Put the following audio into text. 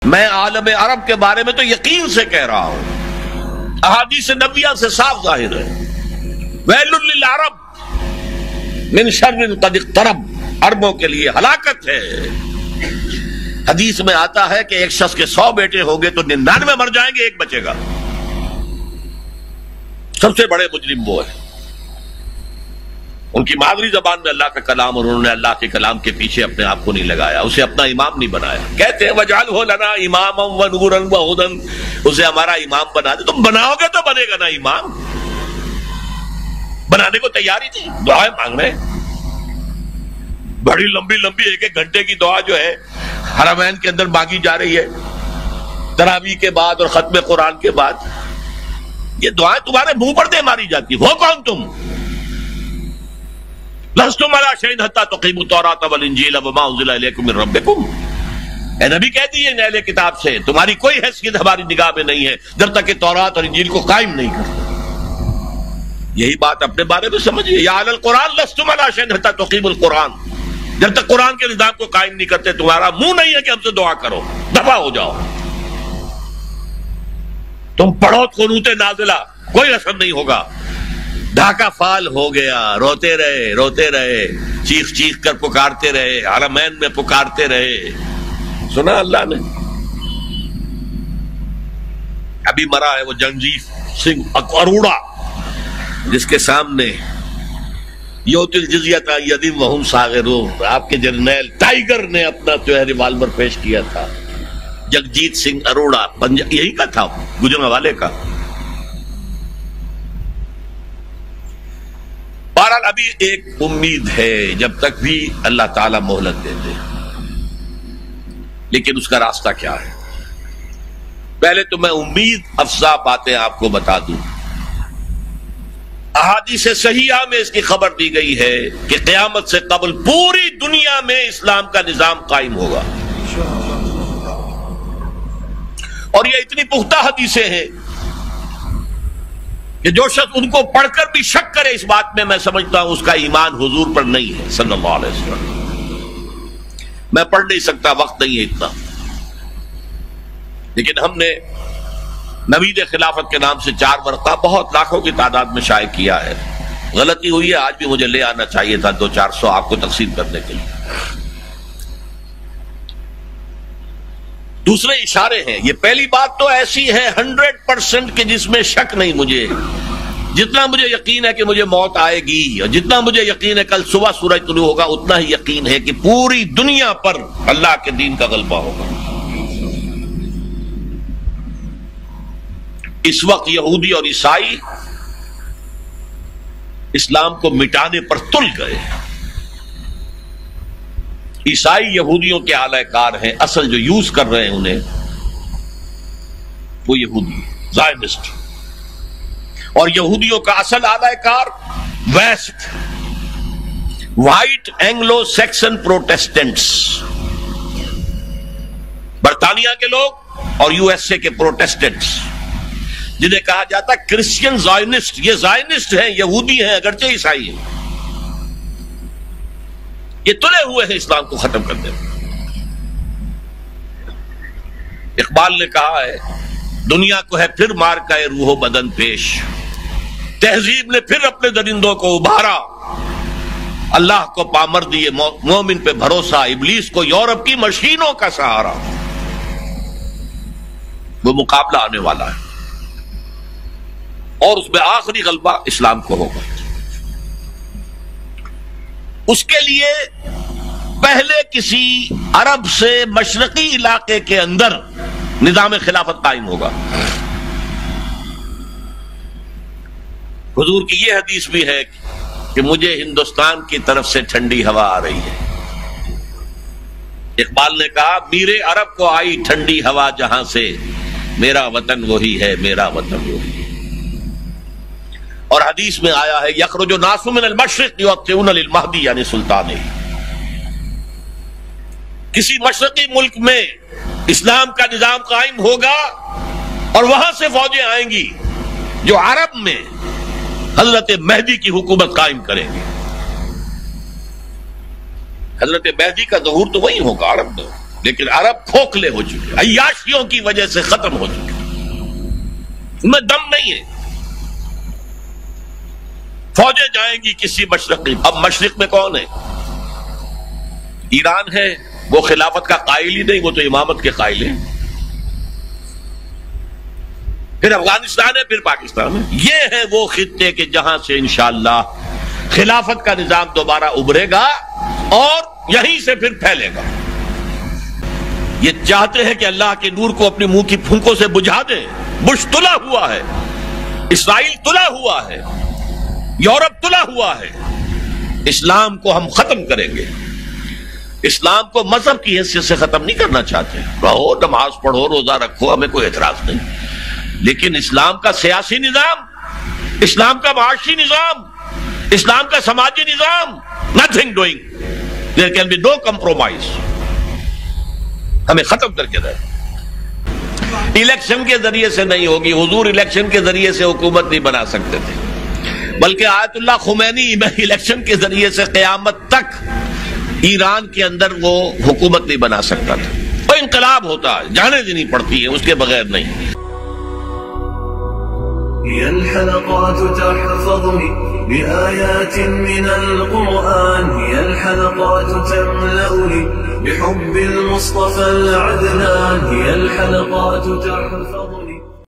میں عالم عرب کے بارے میں تو یقین سے کہہ رہا ہوں، احادیث نبویہ سے صاف ظاہر ہے، ویل للعرب من شر قد اقترب، عربوں کے لیے ہلاکت ہے۔ حدیث میں آتا ہے کہ ایک شخص کے 100 بیٹے ہوں گے تو 99 مر جائیں گے، ایک بچے گا۔ سب سے بڑے مجرم وہ ہیں، ان کی مادری زبان میں اللہ کا کلام، اور انہوں نے اللہ کے کلام کے پیچھے اپنے آپ کو نہیں لگایا، اسے اپنا امام نہیں بنایا۔ کہتے ہیں وَاجْعَلْهُ لَنَا إِمَامًا وَنُورًا وَهُدًى، اسے ہمارا امام بنا دے۔ تم بناؤ گے تو بنے گا نا امام، بنانے کو تیاری تھی، دعائیں مانگ رہے ہیں بڑی لمبی لمبی، ایک ایک گھنٹے کی دعا جو ہے حرمین کے اندر مانگی جا رہی ہے تراویح کے بعد اور ختم قرآن کے بعد۔ یہ دعائیں تمہارے منہ پر دے ماری جاتی، ہو کون تم؟ لستم علی شیء حتی تقیموا التوراۃ والانجیل وما انزل الیکم من ربکم، اے نبی کہہ دیجیے اہل کتاب سے تمہاری کوئی حیثیت ہماری نگاہ میں نہیں ہے جب تک کہ تورات اور انجیل کو قائم نہیں کرتے۔ یہی بات اپنے بارے میں سمجھیے، یا علی القرآن لستم علی شیء حتی تقیموا القرآن، جب تک قرآن کے نظام کو قائم نہیں کرتے تمہارا منہ نہیں ہے کہ ہم سے دعا کرو، دفع ہو جاؤ۔ تم پڑھو قنوت نازلہ، کوئی اثر نہیں ہوگا۔ ڈھاکہ فال ہو گیا، روتے رہے، چیخ چیخ کر پکارتے رہے، حرمین میں پکارتے رہے، سنا اللہ نے۔ ابھی مرا ہے وہ جگجیت سنگھ اروڑا، جس کے سامنے یؤتی الجزیۃ عن ید وہم صاغرون، آپ کے جرنیل ٹائیگر نے اپنا جو ہے ریوالور پیش کیا تھا۔ جگجیت سنگھ اروڑا یہی کا تھا، گجرانوالے کا۔ بہرحال ابھی ایک امید ہے، جب تک بھی اللہ تعالیٰ مہلت دیتے، لیکن اس کا راستہ کیا ہے؟ پہلے تو میں امید افزا باتیں آپ کو بتا دوں۔ احادیث صحیحہ میں اس کی خبر دی گئی ہے کہ قیامت سے قبل پوری دنیا میں اسلام کا نظام قائم ہوگا، اور یہ اتنی پختہ حدیثیں ہیں کہ جو شخص ان کو پڑھ کر بھی شک کرے اس بات میں، میں سمجھتا ہوں اس کا ایمان حضور پر نہیں ہے صلی اللہ علیہ وسلم۔ میں پڑھ نہیں سکتا، وقت نہیں ہے اتنا، لیکن ہم نے نوید خلافت کے نام سے 4 ورقہ بہت لاکھوں کی تعداد میں شائع کیا ہے۔ غلطی ہوئی ہے، آج بھی مجھے لے آنا چاہیے تھا 200-400 آپ کو تقسیم کرنے کے لیے۔ دوسرے اشارے ہیں، یہ پہلی بات تو ایسی ہے 100% کہ جس میں شک نہیں مجھے، جتنا مجھے یقین ہے کہ مجھے موت آئے گی، اور جتنا مجھے یقین ہے کل صبح سورج طلوع ہوگا، اتنا ہی یقین ہے کہ پوری دنیا پر اللہ کے دین کا غلبہ ہوگا۔ اس وقت یہودی اور عیسائی اسلام کو مٹانے پر تل گئے۔ عیسائی یہودیوں کے اعلی کار ہیں، اصل جو یوز کر رہے ہیں انہیں، وہ یہودی زائنسٹ، اور یہودیوں کا اصل اعلی کار ویسٹ، وائٹ اینگلو سیکسن پروٹیسٹنٹس، برطانیہ کے لوگ اور یو ایس اے کے پروٹیسٹنٹس، جنہیں کہا جاتا ہے کرسچین زائنسٹ۔ یہ زائنسٹ ہیں، یہودی ہیں اگرچہ عیسائی ہیں، یہ تلے ہوئے ہیں اسلام کو ختم کرنے میں۔ اقبال نے کہا ہے دنیا کو ہے پھر مار کا روح و بدن پیش، تہذیب نے پھر اپنے درندوں کو ابھارا، اللہ کو پامر دیے مومن پہ بھروسہ، ابلیس کو یورپ کی مشینوں کا سہارا۔ وہ مقابلہ آنے والا ہے، اور اس میں آخری غلبہ اسلام کو ہوگا۔ اس کے لیے پہلے کسی عرب سے مشرقی علاقے کے اندر نظام خلافت قائم ہوگا۔ حضور کی یہ حدیث بھی ہے کہ مجھے ہندوستان کی طرف سے ٹھنڈی ہوا آ رہی ہے۔ اقبال نے کہا میرے عرب کو آئی ٹھنڈی ہوا جہاں سے، میرا وطن وہی ہے، میرا وطن وہی ہے۔ اور حدیث میں آیا ہے یخرج الناس من المشرق یؤطئون للمہدی یعنی سلطان، کسی مشرقی ملک میں اسلام کا نظام قائم ہوگا اور وہاں سے فوجیں آئیں گی جو عرب میں حضرت مہدی کی حکومت قائم کریں گے۔ حضرت مہدی کا ظہور تو وہی ہوگا عرب میں۔ لیکن عرب کھوکھلے ہو چکے، عیاشیوں کی وجہ سے ختم ہو چکے، ان میں دم نہیں ہے۔ فوجیں جائیں گی کسی مشرقی، اب مشرق میں کون ہے؟ ایران ہے، وہ خلافت کا قائل ہی نہیں، وہ تو امامت کے قائل ہیں۔ پھر افغانستان ہے، پھر پاکستان ہے۔ یہ ہے وہ خطے کہ جہاں سے انشاءاللہ خلافت کا نظام دوبارہ ابھرے گا اور یہیں سے پھر پھیلے گا۔ یہ چاہتے ہیں کہ اللہ کے نور کو اپنے منہ کی پھونکوں سے بجھا دیں۔ بش تلا ہوا ہے، اسرائیل تلا ہوا ہے، یورپ تلا ہوا ہے۔ اسلام کو ہم ختم کریں گے، اسلام کو مذہب کی حیثیت سے ختم نہیں کرنا چاہتے۔ رہو، نماز پڑھو، روزہ رکھو، ہمیں کوئی اعتراض نہیں، لیکن اسلام کا سیاسی نظام، اسلام کا معاشی نظام، اسلام کا سماجی نظام، nothing doing, there can be no compromise، ہمیں ختم کر کے رہے۔ الیکشن کے ذریعے سے نہیں ہوگی، حضور الیکشن کے ذریعے سے حکومت نہیں بنا سکتے تھے، بلکہ آیت اللہ خمینی الیکشن کے ذریعے سے قیامت تک ایران کے اندر وہ حکومت نہیں بنا سکتا تھا۔ وہ انقلاب ہوتا ہے، جانے دینی پڑتی ہے، اس کے بغیر نہیں۔ هي الحلقات تحفظني بآيات من القرآن، هي الحلقات تملأني بحب المصطفى العدنان، هي الحلقات تحفظني